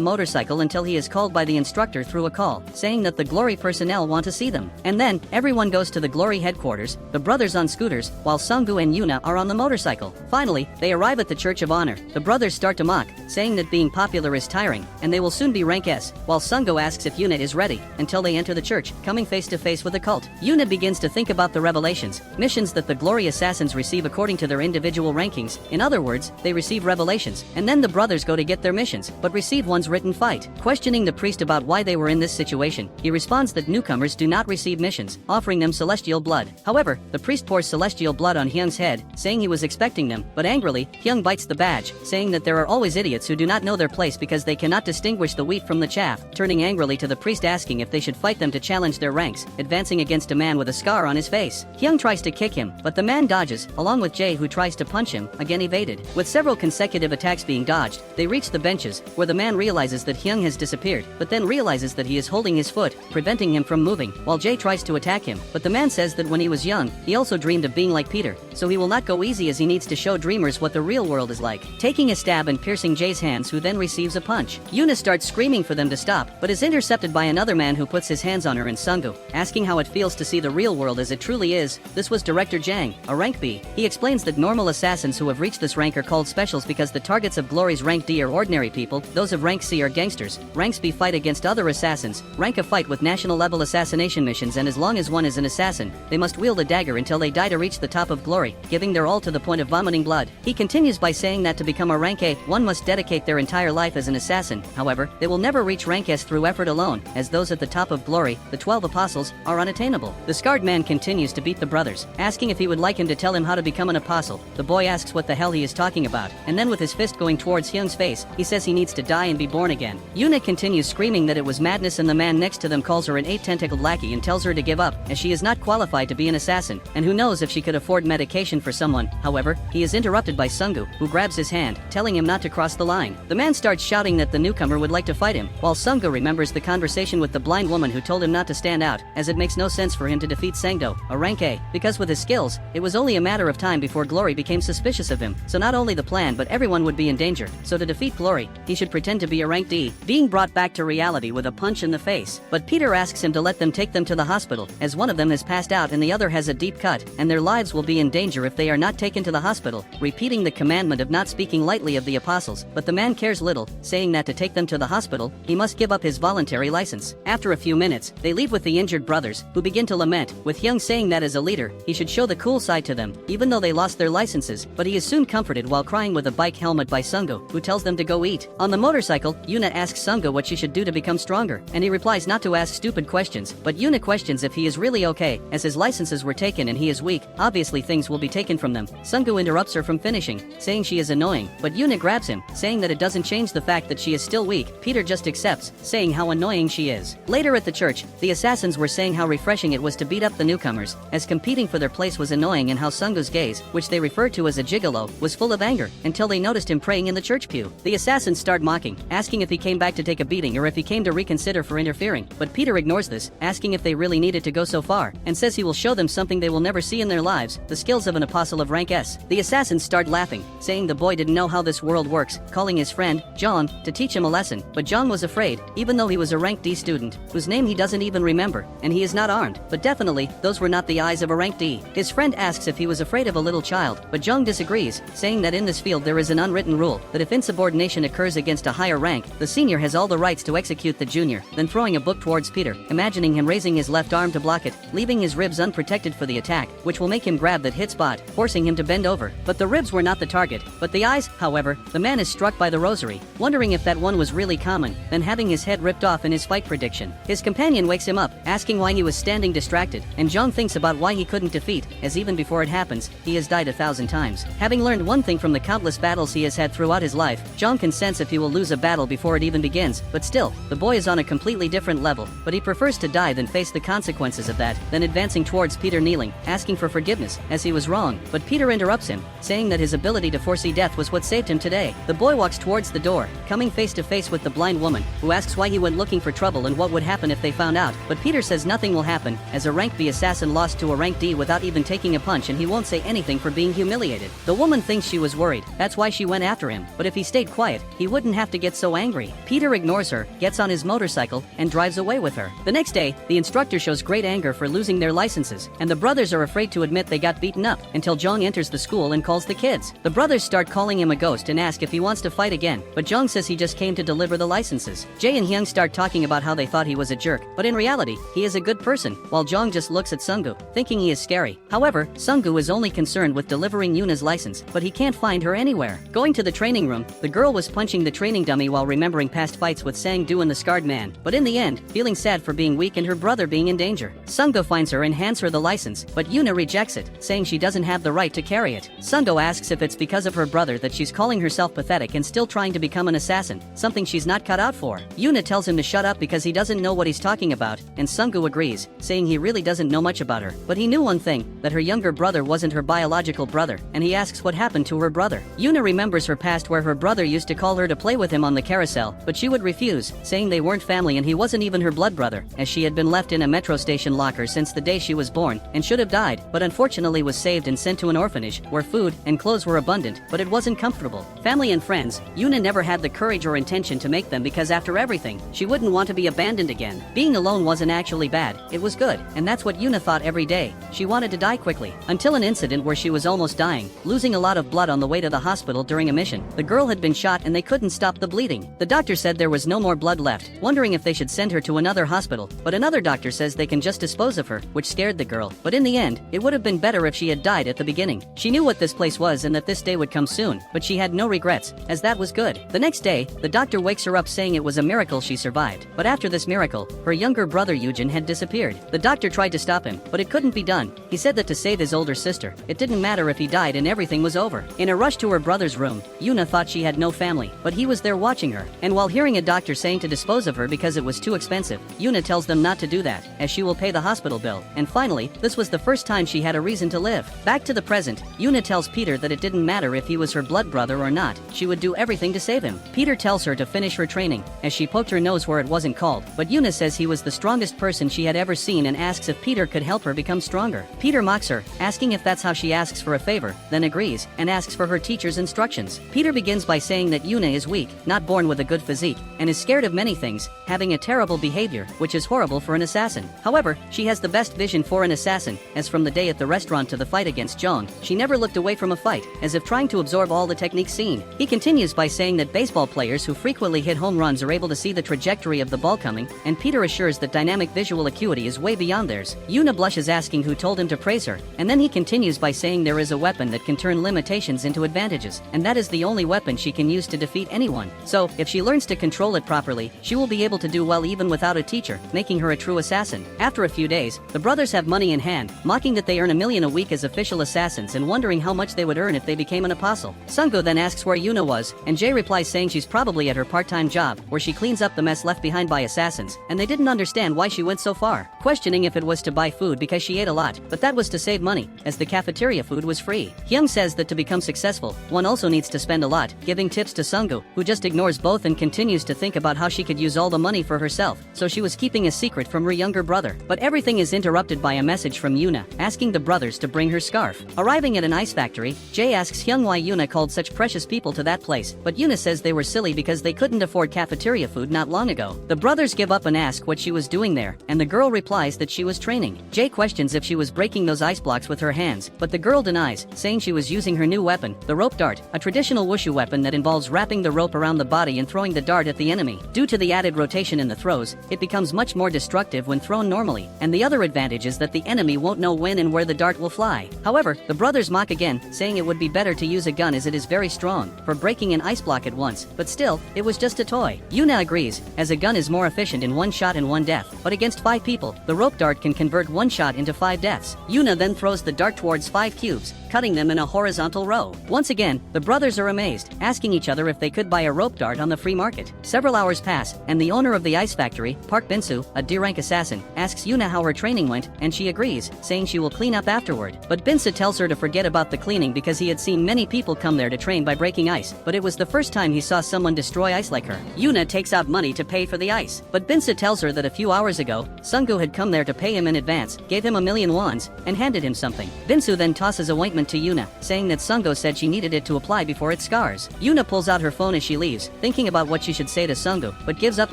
motorcycle until he is called by the instructor through a call, saying that the Glory personnel want to see them. And then, everyone goes to the Glory headquarters, the brothers on scooters, while Sung-go and Yuna are on the motorcycle. Finally, they arrive at the Church of Honor. The brothers start to mock, saying that being popular is tiring, and they will soon be rank S, while Sung-go asks if Yuna is ready, until they enter the church, coming face to face with a cult. Yuna begins to think about the revelations, missions that the Glory assassins receive according to their individual rankings. In other words, they receive revelations, and then the brothers go to get their missions, but receive one's written fight. Questioning the priest about why they were in this situation, he responds that newcomers do not receive missions, offering them celestial blood. However, the priest pours celestial blood on Hyung's head, saying he was expecting them, but angrily, Hyung bites the badge, saying that there are always idiots who do not know their place because they cannot distinguish the wheat from the chaff, turning angrily to the priest asking if they should fight them to challenge their ranks, advancing against a man with a scar on his face. Hyung tries to kick him, but the man dodges, along with Jae who tries to punch him, again evaded. With several consecutive attacks being dodged, they reach the benches, where the man realizes that Hyung has disappeared, but then realizes that he is holding his foot, preventing him from moving, while Jae tries to attack him, but the man says that when he was young, he also dreamed of being like Peter, so he will not go easy as he needs to show dreamers what the real world is like, taking a stab and piercing Jae's hands, who then receives a punch. Yuna starts screaming for them to stop, but is intercepted by another man who puts his hands on her and Sung-go, asking how it feels to see the real world as it truly is. This was Director Jang, a rank B. He explains that normal assassins who have reached this rank are called specials because the targets of Glory's rank D are ordinary people, those of rank C are gangsters, ranks B fight against other assassins, rank A fight with national level assassination missions, and as long as one is an assassin, they must wield a dagger until they die to reach the top of Glory, giving their all to the point of vomiting blood. He continues by saying that to become a rank A, one must dedicate their entire life as an assassin. However, they will never reach rank S through effort alone, as those at the top of Glory, the 12 apostles, are unattainable. The scarred man continues to beat the brothers, asking if he would like him to tell him how to become an apostle. The boy asks what the hell he is talking about, and then with his fist going towards Hyung's face, he says he needs to die and be born again. Yuna continues screaming that it was madness, and the man next to them calls her an 8-tentacled lackey and tells her to give up, as she is not qualified to be an assassin, and who knows if she could afford medication for someone. However, he is interrupted by Sung-go, who grabs his hand, telling him not to cross the line. The man starts shouting that the newcomer would like to fight him, while Sung-go remembers the conversation with the blind woman who told him not to stand out, as it makes no sense for him to defeat Sang-do, a rank A, because with his skills, it was only a matter of time before Glory became suspicious of him, so not only the plan but everyone would be in danger, so to defeat Glory, he should pretend to be a rank D, being brought back to reality with a punch in the face. But Peter asks him to let them take them to the hospital, as one of them has passed out and the other has a deep cut, and their lives will be in danger if they are not taken to the hospital, repeating the commandment of not speaking lightly of the apostles, but the man cares little, saying that to take them to the hospital, he must give up his voluntary license. After a few minutes, they leave with the injured brothers, who begin to lament, with Hyung saying that as a leader, he should show the cool side to them, even though they lost their licenses, but he is soon comforted while crying with a bike helmet by Sung-go, who tells them to go eat. On the motorcycle, Yuna asks Sung-go what she should do to become stronger, and he replies not to ask stupid questions, but Yuna questions if he is really okay, as his licenses were taken and he is weak, obviously things will be taken from them. Sung-go interrupts her from finishing, saying she is annoying, but Yuna grabs him, saying that it doesn't change the fact that she is still weak. Peter just accepts, saying how annoying she is. Later at the church, the assassins were saying how refreshing it was to beat up the newcomers, as competing for their place was annoying, and how Sungu's gaze, which they referred to as a gigolo, was full of anger, until they noticed him praying in the church pew. The assassins start mocking, asking if he came back to take a beating or if he came to reconsider for interfering, but Peter ignores this, asking if they really needed to go so far, and says he will show them something they will never see in their lives, the skills of an apostle of rank S. The assassins start laughing, saying the boy didn't know how this world works, calling his friend, John, to teach him a lesson, but John was afraid, even though he was a rank D student, whose name he doesn't even remember, and he is not armed, but definitely, those were not the eyes of a rank D. His friend asks if he was afraid of a little child, but Jung disagrees, saying that in this field there is an unwritten rule, that if insubordination occurs against a higher rank, the senior has all the rights to execute the junior, then throwing a book towards Peter, imagining him raising his left arm to block it, leaving his ribs unprotected for the attack, which will make him grab that hit spot, forcing him to bend over. But the ribs were not the target, but the eyes. However, the man is struck by the rosary, wondering if that one was really common, then having his head ripped off in his fight prediction. His companion wakes him up, asking why he was standing distracted, and Jung thinks about why he couldn't defeat, as even before it happens, he has died 1,000 times. Having learned one thing from the countless battles he has had throughout his life, Jung can sense if he will lose a battle before it even begins, but still, the boy is on a completely different level, but he prefers to die than face the consequences of that, then advancing towards Peter, kneeling, asking for forgiveness, as he was wrong, but Peter interrupts him, saying that his ability to foresee death was what saved him today. The boy walks towards the door, coming face to face with the blind woman, who asks why he went looking for trouble and what would happen if they found out, but Peter says nothing will happen, as a rank B assassin lost to a rank D without even taking a punch, and he won't say anything for being humiliated. The woman thinks she was worried, that's why she went after him, but if he stayed quiet, he wouldn't have to get so angry. Peter ignores her, gets on his motorcycle, and drives away with her. The next day, the instructor shows great anger for losing their licenses, and the brothers are afraid to admit they got beaten up, until Jong enters the school and calls the kids. The brothers start calling him a ghost and ask if he wants to fight again, but Jong says he just came to deliver the licenses. Jae and Hyung start talking about how they thought he was a jerk, but in reality, he is a good person, while Jong just looks at Sungu, thinking he is scary. However, Sungu is only concerned with delivering Yuna's license, but he can't find her anywhere. Going to the training room, the girl was punching the training dummy while remembering past fights with Sang-do and the scarred man, but in the end, feeling sad for being weak and her brother being in danger. Sungu finds her and hands her the license, but Yuna rejects it, saying she doesn't have the right to carry it. Sungu asks if it's because of her brother that she's calling herself pathetic and still trying to become an assassin, something she's not cut out for. Yuna tells him to shut up because he doesn't know what he's talking about, and Sungu agrees, saying he really doesn't know much about her, but he knew one thing, that her younger brother wasn't her biological brother, and he asks what happened to her brother. Yuna remembers her past where her brother used to call her to play with him on the carousel, but she would refuse, saying they weren't family and he wasn't even her blood brother, as she had been left in a metro station locker since the day she was born, and should have died, but unfortunately was saved and sent to an orphanage, where food and clothes were abundant, but it wasn't comfortable. Family and friends, Yuna never had the courage or intention to make them because after everything, she wouldn't want to be abandoned again. Being alone wasn't actually bad, it was good, and that's what Yuna thought every day. She wanted to die quickly, until an incident where she was almost dying, losing a lot of blood on the way to the hospital during a mission. The girl had been shot and they couldn't stop the bleeding. The doctor said there was no more blood left, wondering if they should send her to another hospital, but another doctor says they can just dispose of her, which scared the girl. But in the end, it would have been better if she had died at the beginning. She knew what this place was and that this day would come soon, but she had no regrets, as that was good. The next day, the doctor wakes her up saying it was a miracle she survived, but after this miracle, her younger brother Yujin had disappeared. The doctor tried to stop him, but it couldn't be done. He said that to save his older sister, it didn't matter if he died and everything was over. In a rush to her brother's room, Yuna thought she had no family, but he was there watching her, and while hearing a doctor saying to dispose of her because it was too expensive, Yuna tells them not to do that, as she will pay the hospital bill. And finally, this was the first time she had a reason to live. Back to the present, Yuna tells Peter that it didn't matter if he was her blood brother or not, she would do everything to save him. Peter tells her to finish her training, as she poked her nose where it wasn't called, but Yuna says he was the strongest person she had ever seen and asks if Peter could help her become stronger. Peter mocks her, asking if that's how she asks for a favor, then agrees, and asks for her teacher's instructions. Peter begins by saying that Yuna is weak, not born with a good physique, and is scared of many things, having a terrible behavior, which is horrible for an assassin. However, she has the best vision for an assassin, as from the day at the restaurant to the fight against Jong, she never looked away from a fight, as if trying to absorb all the techniques seen. He continues by saying that baseball players who frequently hit home runs are able to see the trajectory of the ball coming, and Peter assures that dynamic visual acuity is way beyond theirs. Yuna blushes, asking who told him to praise her, and then he continues by saying there is a weapon that can turn limitations into advantages, and that is the only weapon she can use to defeat anyone. So, if she learns to control it properly, she will be able to do well even without a teacher, making her a true assassin. After a few days, the brothers have money in hand, mocking that they earn $1 million a week as official assassins and wondering how much they would earn if they became an apostle. apostle. Sungho then asks where Yuna was, and Jae replies saying she's probably at her part-time job, where she cleans up the mess left behind by assassins, and they didn't understand why she went so far, questioning if it was to buy food because she ate a lot, but that was to save money, as the cafeteria food was free. Hyung says that to become successful, one also needs to spend a lot, giving tips to Sungho, who just ignores both and continues to think about how she could use all the money for herself, so she was keeping a secret from her younger brother. But everything is interrupted by a message from Yuna, asking the brothers to bring her scarf. Arriving at an ice factory, Jae asks Hyung why Yuna called such precious people to that place, but Yuna says they were silly because they couldn't afford cafeteria food not long ago. The brothers give up and ask what she was doing there, and the girl replies that she was training. Jae questions if she was breaking those ice blocks with her hands, but the girl denies, saying she was using her new weapon, the rope dart, a traditional wushu weapon that involves wrapping the rope around the body and throwing the dart at the enemy. Due to the added rotation in the throws, it becomes much more destructive when thrown normally, and the other advantage is that the enemy won't know when and where the dart will fly. However, the brothers mock again, saying it would be better to use a gun as it is very strong for breaking an ice block at once, but still, it was just a toy. Yuna agrees, as a gun is more efficient in one shot and one death, but against 5 people, the rope dart can convert one shot into 5 deaths. Yuna then throws the dart towards 5 cubes, cutting them in a horizontal row. Once again, the brothers are amazed, asking each other if they could buy a rope dart on the free market. Several hours pass, and the owner of the ice factory, Park Binsu, a D-rank assassin, asks Yuna how her training went, and she agrees, saying she will clean up afterward. But Binsu tells her to forget about the cleaning because he had seen many people come there to train by breaking ice, but it was the first time he saw someone destroy ice like her. Yuna takes out money to pay for the ice, but Binsu tells her that a few hours ago, Sungho had come there to pay him in advance, gave him 1,000,000 wons, and handed him something. Binsu then tosses a ointment to Yuna, saying that Sungho said she needed it to apply before it scars. Yuna pulls out her phone as she leaves, thinking about what she should say to Sungho, but gives up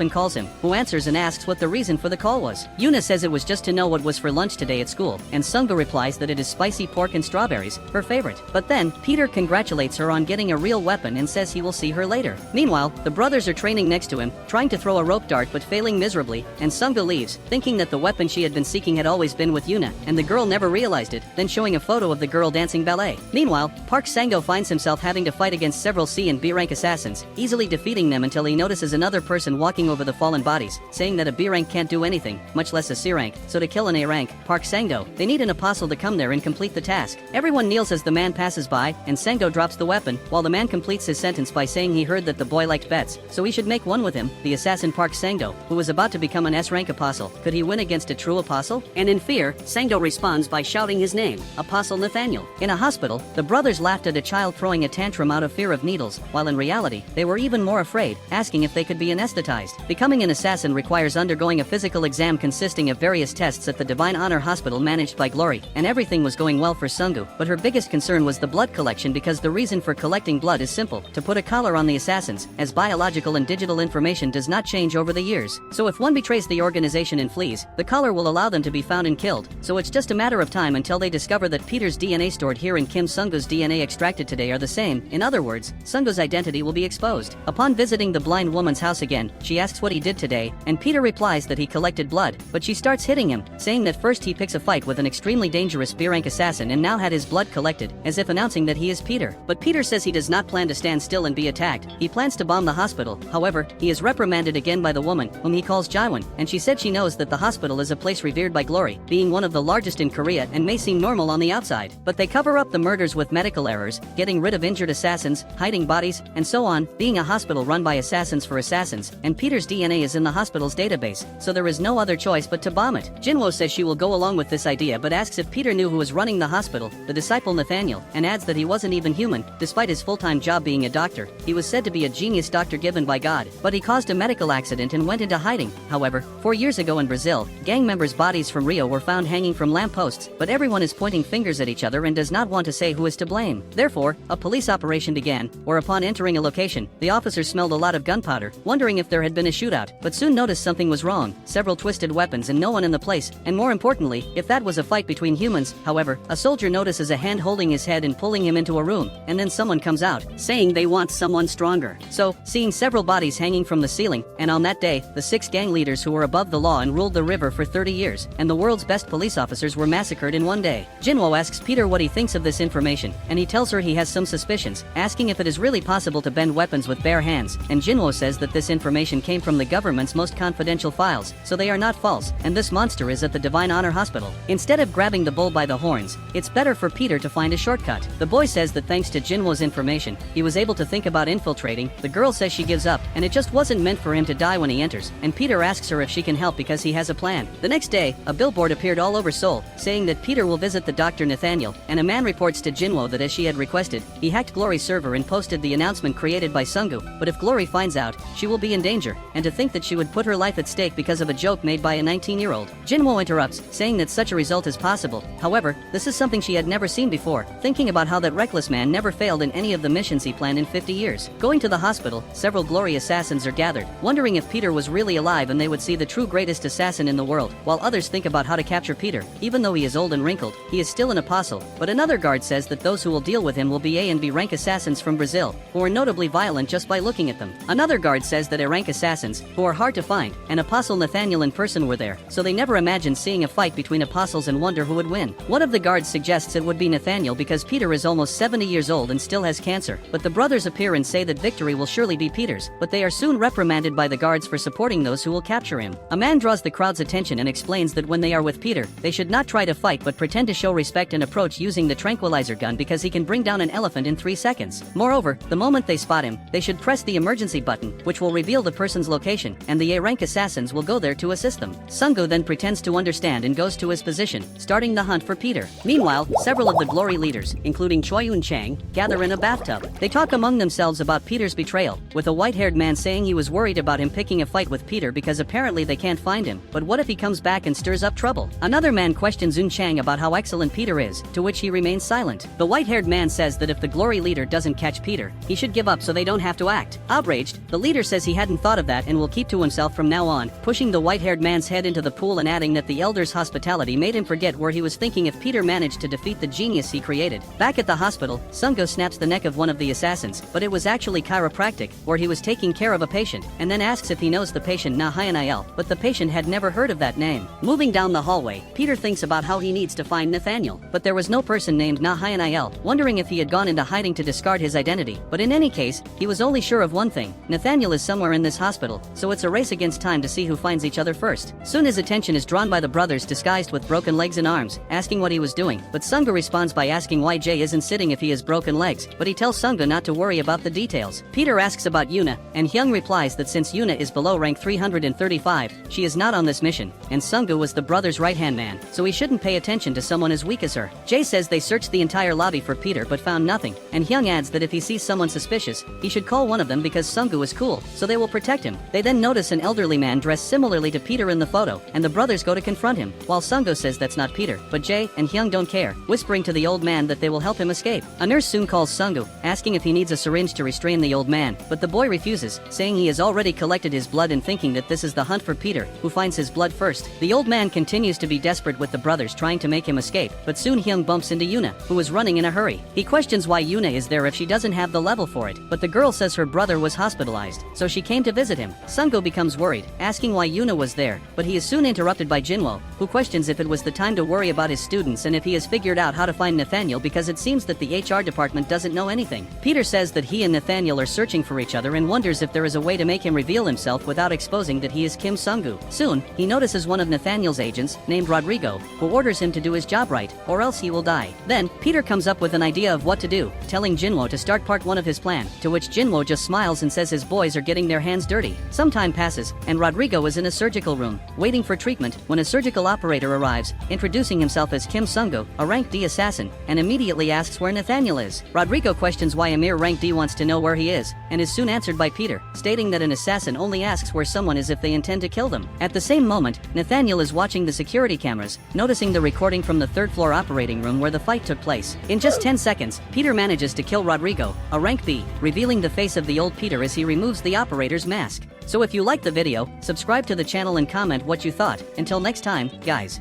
and calls him, who answers and asks what the reason for the call was. Yuna says it was just to know what was for lunch today at school, and Sungho replies that it is spicy pork and strawberries, her favorite. But then, Peter congratulates her on getting a real weapon and says he will see her later. Meanwhile, the brothers are training next to him, trying to throw a rope dart but failing miserably, and Sungho leaves, thinking that the weapon she had been seeking had always been with Yuna, and the girl never realized it, then showing a photo of the girl dancing ballet. Meanwhile, Park Sang-ho finds himself having to fight against several C and B rank assassins, easily defeating them until he notices another person walking over the fallen bodies, saying that a B rank can't do anything, much less a C rank, so to kill an A rank, Park Sang-ho, they need an apostle to come there and complete the task. Everyone kneels as the man passes by, and Sang-ho drops the weapon, while the man completes his sentence by saying he heard that the boy liked bets, so he should make one with him. The assassin Park Sang-ho, who was about to become an S rank apostle, could he win against a true apostle? And in fear, Sang-ho responds by shouting his name, Apostle Nathaniel. In a hospital, the brothers laughed at a child throwing a tantrum out of fear of needles, while in reality, they were even more afraid, asking if they could be anesthetized. Becoming an assassin requires undergoing a physical exam consisting of various tests at the Divine Honor Hospital managed by Glory, and everything was going well for Sungho, but her biggest concern was the blood collection because the reason for collecting blood is simple, to put a collar on the assassins, as biological and digital information does not change over the years. So if one betrays the organization and flees, the collar will allow them to be found and killed, so it's just a matter of time until they discover that Peter's DNA stored here and Kim Sungho's DNA extracted today are the same. In other words, Sungho's identity will be exposed. Upon visiting the blind woman's house again, she asks what he did today, and Peter replies that he collected blood, but she starts hitting him, saying that first he picks a fight with an extremely dangerous B-rank assassin and now had his blood collected, as if announcing that he is Peter. But Peter says he does not plan to stand still and be attacked. He plans to bomb the hospital. However, he is reprimanded again by the woman, whom he calls Jaewon, and she said she knows that the hospital is a place revered by Glory, being one of the largest in Korea and may seem normal on the outside. But they cover up the murders with medical errors, getting rid of injured assassins, hiding bodies, and so on, being a hospital run by assassins for assassins, and Peter's DNA is in the hospital's database, so there is no other choice but to bomb it. Jinwoo says she will go along with this idea but asks if Peter knew who was running the hospital, the disciple Nathaniel, and adds that he wasn't even human, despite his full-time job being a doctor. He was said to be a genius doctor given by God, but he caused a medical accident and went into hiding. However, 4 years ago in Brazil, gang members' bodies from Rio were found hanging from lampposts, but everyone is pointing fingers at each other and does not want to say who is to blame. Therefore, a police operation began, where upon entering a location, the officers smelled a lot of gunpowder, wondering if there had been a shootout, but soon noticed something was wrong, several twisted weapons and no one in the place, and more importantly, if that was a fight between humans. However, a soldier notices a hand holding his head and pulling him into a room, and then someone comes out, saying they want someone stronger. So, seeing several bodies hanging from the ceiling, and on that day, the 6 gang leaders who were above the law and ruled the river for 30 years, and the world's best police officers were massacred in one day. Jinwoo asks Peter what he thinks of this information, and he tells her he has some suspicions, asking if it is really possible to bend weapons with bare hands, and Jinwoo says that this information came from the government's most confidential files, so they are not false, and this monster is at the Divine Honor Hospital. Instead of grabbing the bull by the horns, it's better for Peter to find a shortcut. The boy says that thanks to Jinwo's information, he was able to think about infiltrating. The girl says she gives up, and it just wasn't meant for him to die when he enters, and Peter asks her if she can help because he has a plan. The next day, a billboard appeared all over Seoul, saying that Peter will visit the Dr. Nathaniel, and a man reports to Jinwo that as she had requested, he hacked Glory's server and posted the announcement created by Sungu, but if Glory finds out, she will be in danger, and to think that she would put her life at stake because of a joke made by a 19-year-old. Jinwo interrupts, saying that such a result is possible. However, this is something she had never seen before, thinking about how that reckless man never failed in any of the missions he planned in 50 years. Going to the hospital, several Glory assassins are gathered, wondering if Peter was really alive and they would see the true greatest assassin in the world, while others think about how to capture Peter. Even though he is old and wrinkled, he is still an apostle, but another guard says that those who will deal with him will be A and B rank assassins from Brazil, who are notably violent just by looking at them. Another guard says that A rank assassins, who are hard to find, and Apostle Nathaniel in person were there, so they never imagined seeing a fight between apostles and wonder who would win. One of the guards suggests it would be Nathaniel because Peter is almost 70 years old and still has cancer, but the brothers appear and say that victory will surely be Peter's, but they are soon reprimanded by the guards for supporting those who will capture him. A man draws the crowd's attention and explains that when they are with Peter, they should not try to fight but pretend to show respect and approach using the tranquilizer gun because he can bring down an elephant in 3 seconds. Moreover, the moment they spot him, they should press the emergency button, which will reveal the person's location, and the A-rank assassins will go there to assist them. Sungu then pretends to understand and goes to his position, starting the hunt for Peter. Meanwhile, several of the Glory leaders, including Choi Eun-chang, gather in a bathtub. They talk among themselves about Peter's betrayal, with a white-haired man saying he was worried about him picking a fight with Peter because apparently they can't find him, but what if he comes back and stirs up trouble? Another man questions Eun-chang about how excellent Peter is, to which he remains silent. The white-haired man says that if the Glory leader doesn't catch Peter, he should give up so they don't have to act. Outraged, the leader says he hadn't thought of that and will keep to himself from now on, pushing the white-haired man's head into the pool and adding that the elder's hospitality made him forget where he was thinking if Peter managed to defeat the genius he created. Back at the hospital, Sungo snaps the neck of one of the assassins, but it was actually chiropractic, where he was taking care of a patient, and then asks if he knows the patient Na-Hyun-Il, but the patient had never heard of that name. Moving down the hallway, Peter thinks about how he needs to find Nathaniel, but there was no person named Na-Hyun-Il, wondering if he had gone into hiding to discard his identity, but in any case, he was only sure of one thing: Nathaniel is somewhere in this hospital, so it's a race against time to see who finds each other first. Soon his attention is drawn by the brothers disguised with broken legs and arms, asking what he was doing, but Sunga responds by asking why Jay isn't sitting if he has broken legs, but he tells Sunga not to worry about the details. Peter asks about Yuna, and Hyung replies that since Yuna is below rank 335, she is not on this mission, and Sunga was the brother's right-hand man, so he shouldn't pay attention to someone as weak as her. Jay says they searched the entire lobby for Peter but found nothing, and Hyung adds that if he sees someone suspicious, he should call one of them because Sungu is cool, so they will protect him. They then notice an elderly man dressed similarly to Peter in the photo, and the brothers go to confront him, while Sungu says that's not Peter, but Jay and Hyung don't care, whispering to the old man that they will help him escape. A nurse soon calls Sungu, asking if he needs a syringe to restrain the old man, but the boy refuses, saying he has already collected his blood and thinking that this is the hunt for Peter, who finds his blood first. The old man continues to be desperate with the brothers trying to make him escape, but soon Hyung bumps into Yuna, who is running in a hurry. He questions why Yuna is there if she doesn't have the level for it, but the girl says her brother was hospitalized, so she came to visit him. Sungu becomes worried, asking why Yuna was there, but he is soon interrupted by Jinwo, who questions if it was the time to worry about his students and if he has figured out how to find Nathaniel because it seems that the HR department doesn't know anything. Peter says that he and Nathaniel are searching for each other and wonders if there is a way to make him reveal himself without exposing that he is Kim Sungu. Soon, he notices one of Nathaniel's agents, named Rodrigo, who orders him to do his job right, or else he will die. Then, Peter comes up with an idea of what to do, telling Jinwo to start part 1 of his plan, to which Jinwo just smiles and says his boys are getting their hands dirty. Some time passes, and Rodrigo is in a surgical room, waiting for treatment, when a surgical operator arrives, introducing himself as Kim Sungu, a rank D assassin, and immediately asks where Nathaniel is. Rodrigo questions why a mere rank D wants to know where he is, and is soon answered by Peter, stating that an assassin only asks where someone is if they intend to kill them. At the same moment, Nathaniel is watching the security cameras, noticing the recording from the 3rd floor operating room where the fight took place. In just 10 seconds, Peter manages to kill Rodrigo, a rank B, revealing the face of the old Peter as he removes the operator's mask. So if you liked the video, subscribe to the channel and comment what you thought. Until next time, guys.